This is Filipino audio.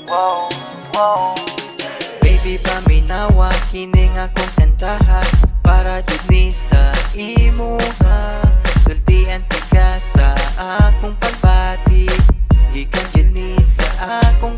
Wow, wow. Baby, paminawa kining akong kantaha para jud ni sa imuha. Sultian tika sa akong pagbati, ikan jud ni sa akong